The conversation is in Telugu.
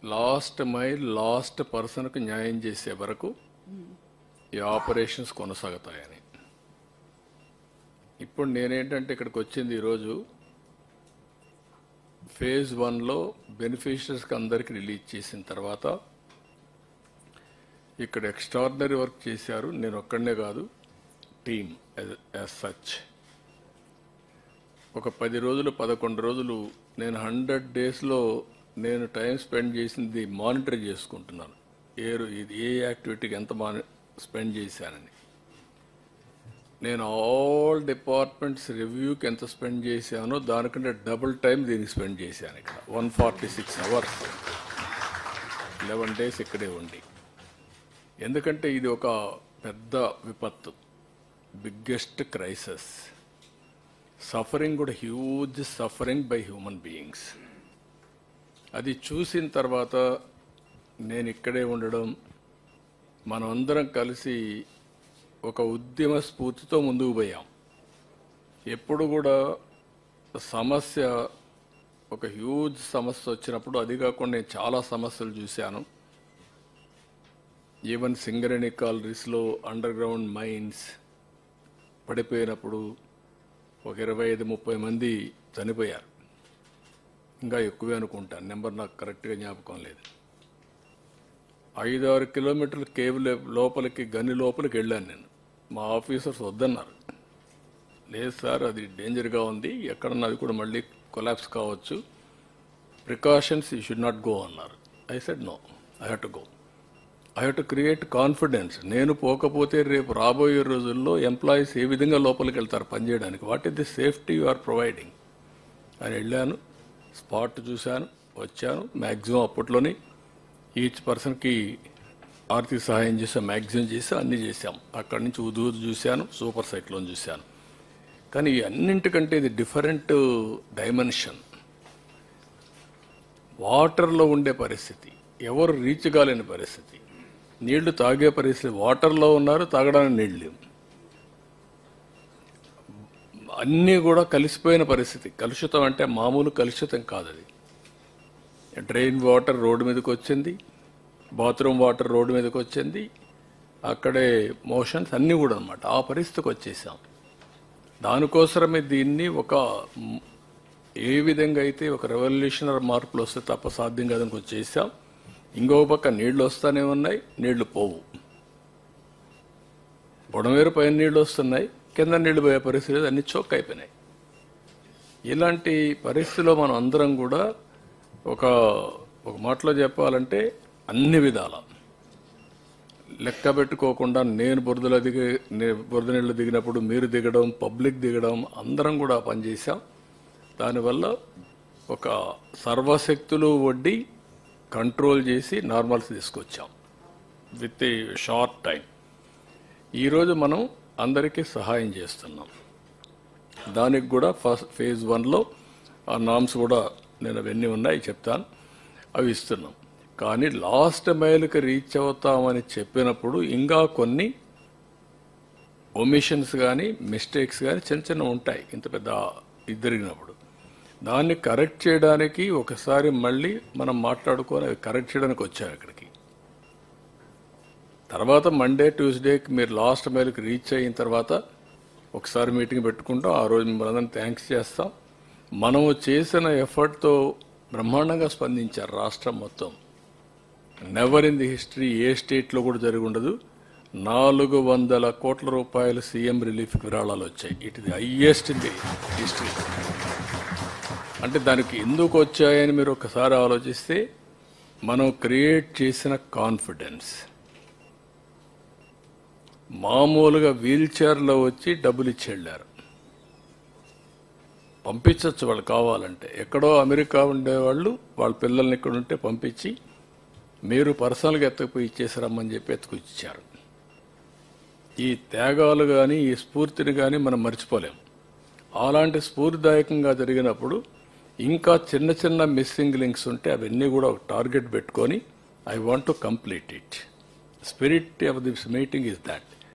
లాస్ట్ మైల్ లాస్ట్ పర్సన్కు న్యాయం చేసే వరకు ఈ ఆపరేషన్స్ కొనసాగుతాయని. ఇప్పుడు నేనేంటంటే ఇక్కడికి వచ్చింది ఈరోజు ఫేజ్ 1లో బెనిఫిషరీస్కి అందరికీ రిలీజ్ చేసిన తర్వాత ఇక్కడ ఎక్స్ట్రాడినరీ వర్క్ చేశారు. నేను ఒక్కడనే కాదు, టీమ్ యాజ్ సచ్. ఒక 10 రోజులు 11 రోజులు నేను 100 డేస్లో నేను టైం స్పెండ్ చేసింది మానిటర్ చేసుకుంటున్నాను. ఇది ఏ యాక్టివిటీకి ఎంత స్పెండ్ చేశానని. నేను ఆల్ డిపార్ట్మెంట్స్ రివ్యూకి ఎంత స్పెండ్ చేశానో దానికంటే డబుల్ టైం దీనికి స్పెండ్ చేశాను. ఇక్కడ 146 అవర్స్ 11 డేస్ ఇక్కడే ఉండి. ఎందుకంటే ఇది ఒక పెద్ద విపత్తు, బిగ్గెస్ట్ క్రైసిస్. సఫరింగ్ కూడా huge suffering by human beings. అది చూసిన తర్వాత నేను ఇక్కడే ఉండడం, మనం అందరం కలిసి ఒక ఉద్యమ స్ఫూర్తితో ముందుకు పోయాం. ఎప్పుడు కూడా సమస్య ఒక హ్యూజ్ సమస్య వచ్చినప్పుడు, అది కాకుండా నేను చాలా సమస్యలు చూశాను. ఈవెన్ సింగరేణి కాలరీస్లో అండర్ గ్రౌండ్ మైన్స్ పడిపోయినప్పుడు ఒక 25-30 మంది చనిపోయారు. ఇంకా ఎక్కువే అనుకుంటాను, నెంబర్ నాకు కరెక్ట్గా జ్ఞాపకం లేదు. 5-6 కిలోమీటర్ల కేవ్ లోపలికి గని లోపలికి వెళ్ళాను నేను. మా ఆఫీసర్స్ వద్దన్నారు. లేదు సార్, అది డేంజర్గా ఉంది, ఎక్కడన్నా అది కూడా మళ్ళీ కొలాప్స్ కావచ్చు, precautions you should not go అన్నారు. I said no, I have to go. I have to create confidence. నేను పోకపోతే రేపు రాబోయే రోజుల్లో ఎంప్లాయీస్ ఏ విధంగా లోపలికి వెళ్తారు పనిచేయడానికి, what is the safety you are providing అని వెళ్ళాను. స్పాట్ చూశాను, వచ్చాను. మ్యాక్సిమం అప్పట్లోనే ఈచ్ పర్సన్కి ఆర్థిక సహాయం చేసాం, మ్యాక్సిమం చేసాం, అన్నీ చేశాం. అక్కడి నుంచి ఉదూ చూశాను, సూపర్ సైక్లోన్ చూశాను. కానీ ఈ అన్నింటికంటే ఇది డిఫరెంట్ డైమెన్షన్. వాటర్లో ఉండే పరిస్థితి, ఎవరు రీచ్ కాలేని పరిస్థితి, నీళ్లు తాగే పరిస్థితి. వాటర్లో ఉన్నారు, తాగడానికి నీళ్ళు లేవు, అన్నీ కూడా కలిసిపోయిన పరిస్థితి. కలుషితం అంటే మామూలు కలుషితం కాదు అది. డ్రైన్ వాటర్ రోడ్డు మీదకి వచ్చింది, బాత్రూమ్ వాటర్ రోడ్డు మీదకి వచ్చింది, అక్కడే మోషన్స్ అన్నీ కూడా అన్నమాట. ఆ పరిస్థితికి వచ్చేసాం. దానికోసమే దీన్ని ఏ విధంగా అయితే ఒక రెవల్యూషనరీ మార్పులు వస్తే తప్ప సాధ్యం కాదని వచ్చేసాం. ఇంకొక పక్క నీళ్లు వస్తూనే ఉన్నాయి, నీళ్లు పోవు. బుడమేరు పైన నీళ్లు వస్తున్నాయి, కింద నీళ్లు పోయే పరిస్థితి, అన్ని చోక్ అయిపోయినాయి. ఇలాంటి పరిస్థితిలో మనం అందరం కూడా ఒక మాటలో చెప్పాలంటే అన్ని విధాల లెక్క పెట్టుకోకుండా, నేను బురద నీళ్ళు దిగినప్పుడు మీరు దిగడం, పబ్లిక్ దిగడం, అందరం కూడా పనిచేసాం. దానివల్ల ఒక సర్వశక్తులు వడ్డీ కంట్రోల్ చేసి నార్మల్స్ తీసుకొచ్చాం విత్ ఏ షార్ట్ టైం. ఈరోజు మనం అందరికీ సహాయం చేస్తున్నాం. దానికి కూడా ఫేజ్ 1లో ఆ నామ్స్ కూడా నేను అవన్నీ ఉన్నాయి చెప్తాను, అవి ఇస్తున్నాం. కానీ లాస్ట్ మైల్కి రీచ్ అవుతామని చెప్పినప్పుడు ఇంకా కొన్ని ఒమిషన్స్ కానీ మిస్టేక్స్ కానీ చిన్న చిన్న ఉంటాయి. ఇంత పెద్ద జరిగినప్పుడు దాన్ని కరెక్ట్ చేయడానికి ఒకసారి మళ్ళీ మనం మాట్లాడుకొని అవి కరెక్ట్ చేయడానికి వచ్చాం ఇక్కడికి. తర్వాత మండే ట్యూస్డేకి మీరు లాస్ట్ మైల్కి రీచ్ అయిన తర్వాత ఒకసారి మీటింగ్ పెట్టుకుంటాం. ఆ రోజు మిమ్మల్ని థ్యాంక్స్ చేస్తాం. మనము చేసిన ఎఫర్ట్తో బ్రహ్మాండంగా స్పందించారు రాష్ట్రం మొత్తం. నెవర్ ఇన్ ది హిస్టరీ ఏ స్టేట్లో కూడా జరిగి ఉండదు. 400 కోట్ల రూపాయలు సీఎం రిలీఫ్ విరాళాలు వచ్చాయి. ఇట్ ఇది హైయెస్ట్ ఇన్ ది హిస్టరీ. అంటే దానికి ఎందుకు వచ్చాయని మీరు ఒకసారి ఆలోచిస్తే, మనం క్రియేట్ చేసిన కాన్ఫిడెన్స్. మామూలుగా వీల్ చైర్లో వచ్చి డబ్బులు ఇచ్చి వెళ్ళారు. పంపించవచ్చు వాళ్ళు కావాలంటే. ఎక్కడో అమెరికా ఉండేవాళ్ళు వాళ్ళ పిల్లల్ని ఇక్కడ ఉంటే పంపించి మీరు పర్సనల్గా ఎత్తుకుపోయి ఇచ్చేసారమ్మని చెప్పి ఎత్తుకొచ్చారు. ఈ త్యాగాలు కానీ ఈ స్ఫూర్తిని కానీ మనం మర్చిపోలేం. అలాంటి స్ఫూర్తిదాయకంగా జరిగినప్పుడు ఇంకా చిన్న చిన్న మిస్సింగ్ లింక్స్ ఉంటే అవన్నీ కూడా ఒక టార్గెట్ పెట్టుకొని I want to complete it. Spirit of this meeting is that.